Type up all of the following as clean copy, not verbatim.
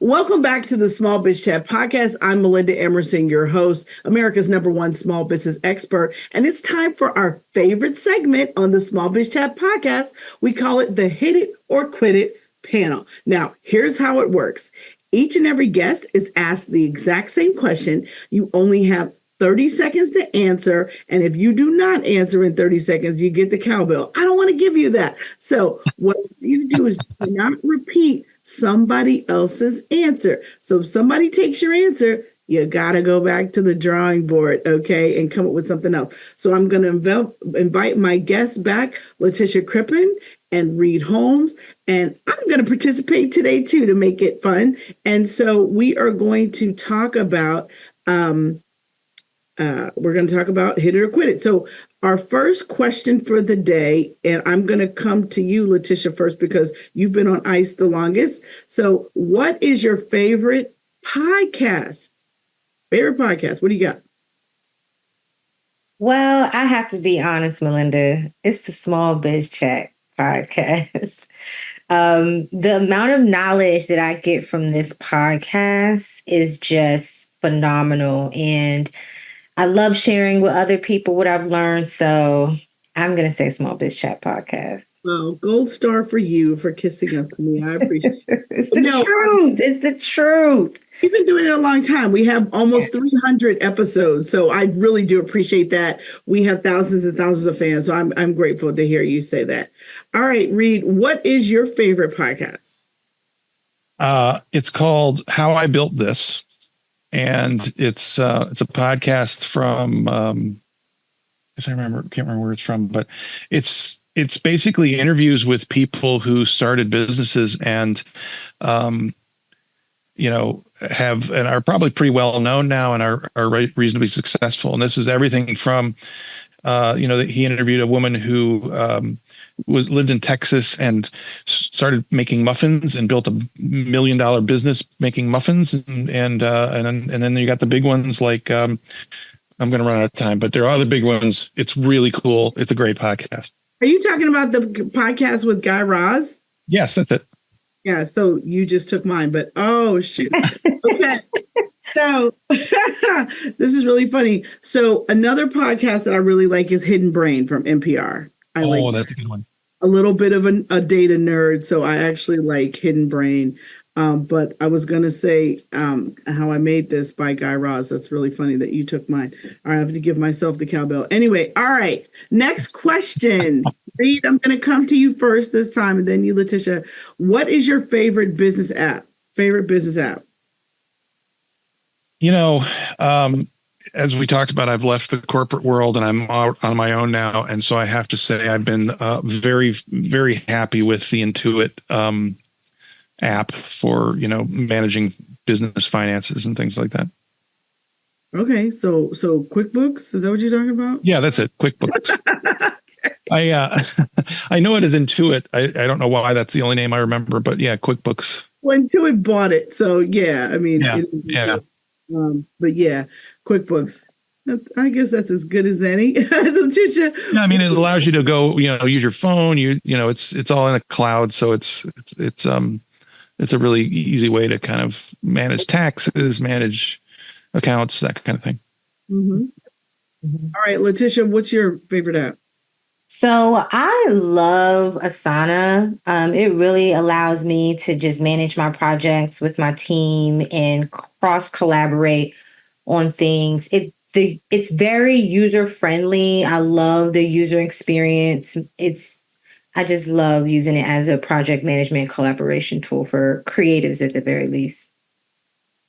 Welcome back to the Small Biz Chat podcast. I'm Melinda Emerson, your host, America's #1 small business expert. And it's time for our favorite segment on the Small Biz Chat podcast. We call it the Hit It or Quit It panel. Now, here's how it works. Each and every guest is asked the exact same question. You only have 30 seconds to answer. And if you do not answer in 30 seconds, you get the cowbell. I don't want to give you that. So what you do is do not repeat somebody else's answer. So if somebody takes your answer, you got to go back to the drawing board, okay, and come up with something else. So I'm going to invite my guests back, Letitia Crippen and Reid Holmes, and I'm going to participate today too to make it fun. And so we are going to talk about Hit It or Quit It. So our first question for the day, and I'm going to come to you, Letitia, first, because you've been on ice the longest. So what is your favorite podcast? What do you got? Well, I have to be honest, Melinda. It's the Small Biz Chat podcast. The amount of knowledge that I get from this podcast is just phenomenal. And I love sharing with other people what I've learned. So I'm going to say Small Biz Chat podcast. Well, gold star for you for kissing up to me. I appreciate it. It's the truth. It's the truth. We've been doing it a long time. We have almost 300 episodes. So I really do appreciate that. We have thousands and thousands of fans. So I'm grateful to hear you say that. All right, Reid, what is your favorite podcast? It's called How I Built This. And it's a podcast from can't remember where it's from, but it's basically interviews with people who started businesses and have and are probably pretty well known now and are reasonably successful. And this is everything from that he interviewed a woman who lived in Texas and started making muffins and built $1 million business making muffins, and then you got the big ones like I'm going to run out of time, but there are other big ones. It's really cool. It's a great podcast. Are you talking about the podcast with Guy Raz? Yes, that's it. Yeah. So you just took mine, but oh shoot. Okay. So this is really funny. So another podcast that I really like is Hidden Brain from NPR. That's a good one. A little bit of a data nerd, so I actually like Hidden Brain. But I was going to say How I Made This by Guy Raz. That's really funny that you took mine. All right, I have to give myself the cowbell. Anyway, all right. Next question. Reid, I'm going to come to you first this time, and then you, Letitia. What is your favorite business app? As we talked about, I've left the corporate world and I'm out on my own now. And so I have to say I've been very, very happy with the Intuit app for, managing business finances and things like that. Okay. So QuickBooks, is that what you're talking about? Yeah, that's it. QuickBooks. I know it is Intuit. I don't know why that's the only name I remember, but yeah, QuickBooks. Well, Intuit bought it. So yeah, I mean, but yeah, QuickBooks. I guess that's as good as any. Letitia. Yeah, I mean, it allows you to go, use your phone. It's all in the cloud, so it's a really easy way to kind of manage taxes, manage accounts, that kind of thing. Mm-hmm. Mm-hmm. All right, Letitia, what's your favorite app? So I love Asana. It really allows me to just manage my projects with my team and cross collaborate on things. It's very user friendly. I love the user experience. I just love using it as a project management collaboration tool for creatives at the very least.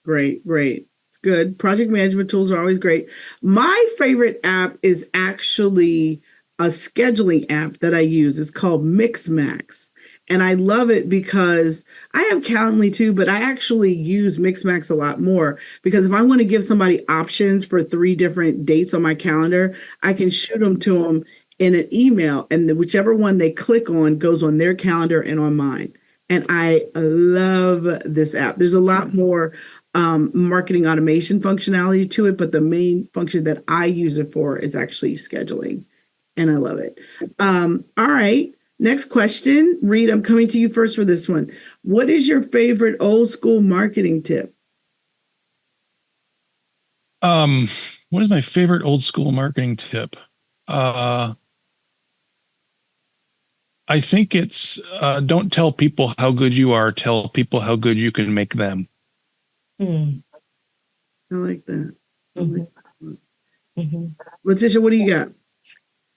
Great. It's good. Project management tools are always great. My favorite app is actually a scheduling app that I use. It's called Mixmax. And I love it because I have Calendly too, but I actually use Mixmax a lot more because if I want to give somebody options for 3 different dates on my calendar, I can shoot them to them in an email, and whichever one they click on goes on their calendar and on mine. And I love this app. There's a lot more marketing automation functionality to it, but the main function that I use it for is actually scheduling. And I love it. All right. Next question. Reid, I'm coming to you first for this one. What is your favorite old school marketing tip? What is my favorite old school marketing tip? I think it's don't tell people how good you are, tell people how good you can make them. I like that. Mm-hmm. Letitia, what do you got?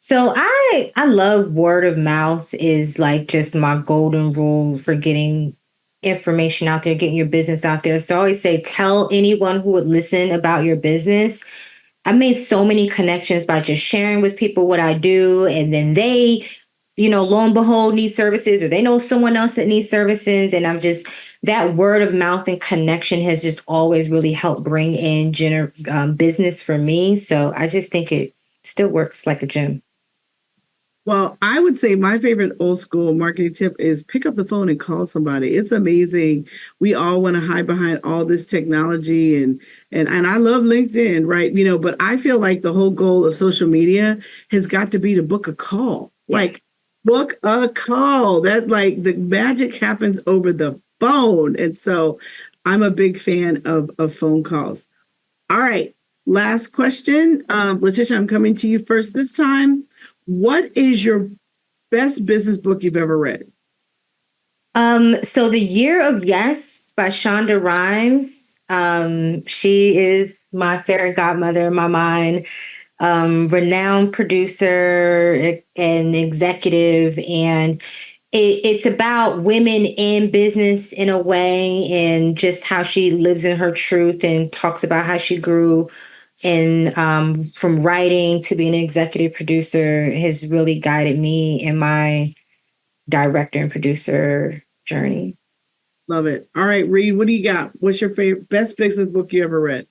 So I love word of mouth is like just my golden rule for getting information out there, getting your business out there. So I always say, tell anyone who would listen about your business. I made so many connections by just sharing with people what I do. And then they, lo and behold, need services, or they know someone else that needs services. And that word of mouth and connection has just always really helped bring in business for me. So I just think it still works like a gym. Well, I would say my favorite old school marketing tip is pick up the phone and call somebody. It's amazing. We all want to hide behind all this technology and I love LinkedIn, right? But I feel like the whole goal of social media has got to be to book a call. Like book a call. That like the magic happens over the phone. And so I'm a big fan of phone calls. All right. Last question. Letitia, I'm coming to you first this time. What is your best business book you've ever read? So The Year of Yes by Shonda Rhimes. She is my fairy godmother in my mind. Renowned producer and executive, and it's about women in business in a way, and just how she lives in her truth and talks about how she grew. And from writing to being an executive producer has really guided me in my director and producer journey. Love it. All right, Reid, what do you got? What's your favorite best business book you ever read?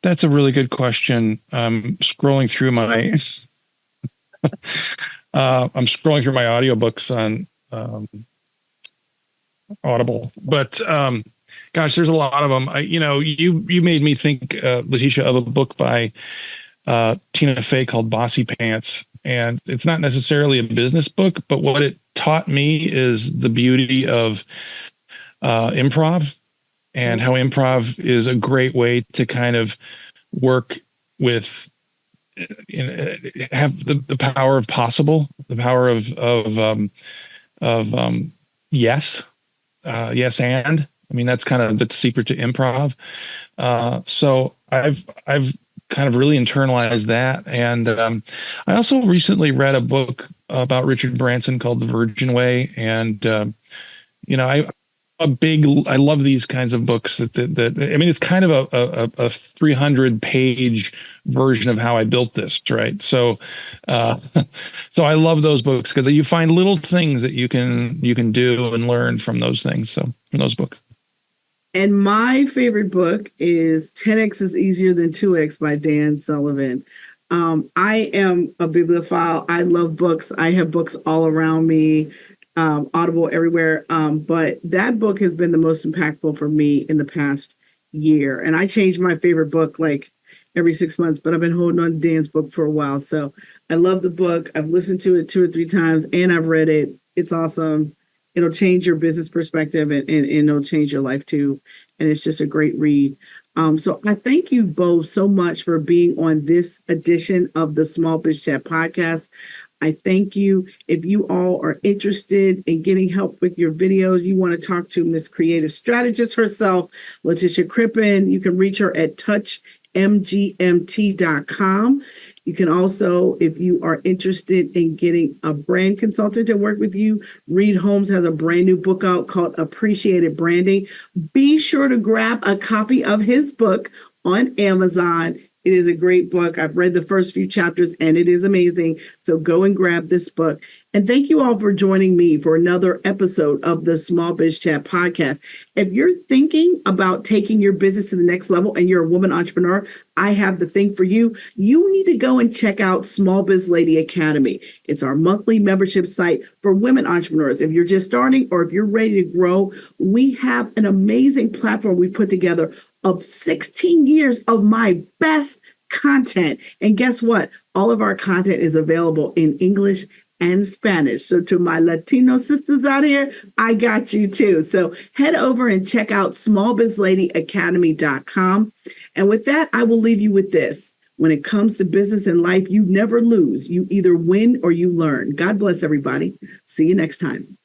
That's a really good question. Scrolling through my I'm scrolling through my audiobooks on Audible, but gosh, there's a lot of them. You made me think, Letitia, of a book by Tina Fey called Bossy Pants. And it's not necessarily a business book, but what it taught me is the beauty of improv, and how improv is a great way to kind of work with, have the power of possible, the power of yes, yes, and I mean, that's kind of the secret to improv. So I've kind of really internalized that. And I also recently read a book about Richard Branson called The Virgin Way. And, I love these kinds of books that I mean, it's kind of a 300-page version of how I built this. Right. So, so I love those books because you find little things that you can do and learn from those things. So from those books. And my favorite book is 10X is Easier Than 2X by Dan Sullivan. I am a bibliophile. I love books. I have books all around me, Audible everywhere. But that book has been the most impactful for me in the past year. And I change my favorite book like every 6 months, but I've been holding on to Dan's book for a while. So I love the book. I've listened to it 2 or 3 times and I've read it. It's awesome. It'll change your business perspective and it'll change your life too. And it's just a great read. So I thank you both so much for being on this edition of the SmallBizChat podcast. I thank you. If you all are interested in getting help with your videos, you want to talk to Miss Creative Strategist herself, Letitia Crippen, you can reach her at touchmgmt.com. You can also, if you are interested in getting a brand consultant to work with you, Reid Holmes has a brand new book out called Appreciated Branding. Be sure to grab a copy of his book on Amazon. It is a great book. I've read the first few chapters and it is amazing. So go and grab this book. And thank you all for joining me for another episode of the SmallBizChat podcast. If you're thinking about taking your business to the next level and you're a woman entrepreneur, I have the thing for you. You need to go and check out Small Biz Lady Academy. It's our monthly membership site for women entrepreneurs. If you're just starting or if you're ready to grow, we have an amazing platform we put together of 16 years of my best content. And guess what? All of our content is available in English and Spanish. So to my Latino sisters out here, I got you too. So head over and check out smallbizladyacademy.com. And with that, I will leave you with this. When it comes to business and life, you never lose. You either win or you learn. God bless everybody. See you next time.